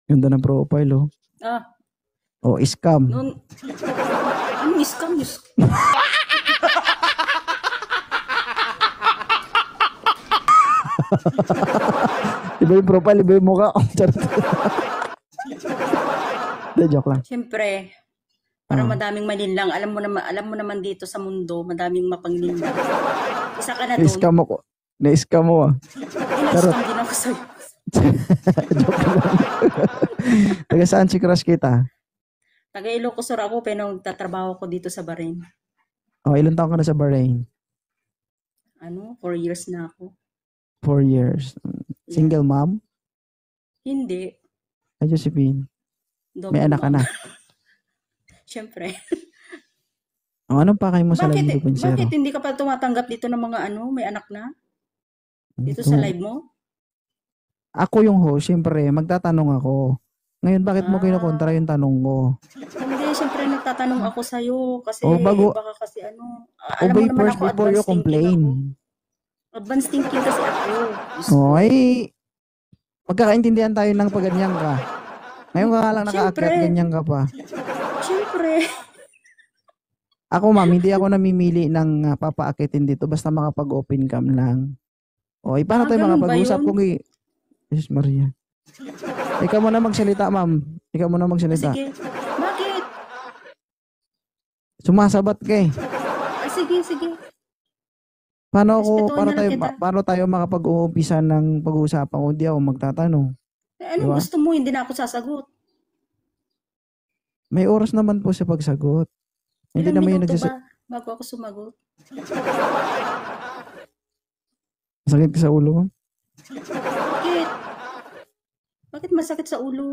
Ganda ng profile, oh. Ah, Oh, scam. noon, anong scam? Iba yung profile, iba yung mukha. Charot. De, joke lang. Siyempre, para Oh. madaming malinlang. Alam mo naman dito sa mundo, madaming mapanglinlang. Isa ka na doon. Na-scam ako. Na-scam mo, ah. Charot. Na-scam din ako sa'yo. Joke lang. Taga saan si crush kita? Taga Ilocos Sur ako, pero nagtatrabaho ko dito sa Bahrain. Oh, ilang taon ka na sa Bahrain? 4 years na ako. 4 years. Single mom? Hindi. Ay, Josephine. Double May anak ka mom. na. Siyempre. Oh, anong pakay mo sa live Bakit 2.0? hindi ka pa tumatanggap dito ng mga may anak na? Dito sa live mo? Ako yung host, siyempre, magtatanong ako. Ngayon, bakit mo kinukontra yung tanong ko? Hindi, siyempre nagtatanong ako sa'yo kasi baka kasi alam mo Obey naman first ako, before you advanced thinking ako. complain. Advanced thinking kasi ako. Oh, ay, magkakaintindihan tayo ng pagganyan ka. Ngayon ka lang nakaakyat, ganyan ka pa. Siyempre. Ako, ma'am, hindi ako namimili ng papaakitin dito basta makapag-open cam lang. O, paano tayo ganun ba makapag-usap yun? kung Jesus Maria. Ikaw muna magsalita, ma'am. Ikaw muna magsalita. Sige. Bakit? Sumasabat ka eh. Sige. Paano Respetuhin na lang kita. paano tayo makapag-uumpisa ng pag-uusapan kung di ako magtatanong? Anong Diba? gusto mo? Hindi na ako sasagot. May oras naman po sa pagsagot. Hindi Ilang naman yung minuto ba bago ako sumagot? Sakit ka sa ulo mo? Bakit? Bakit masakit sa ulo?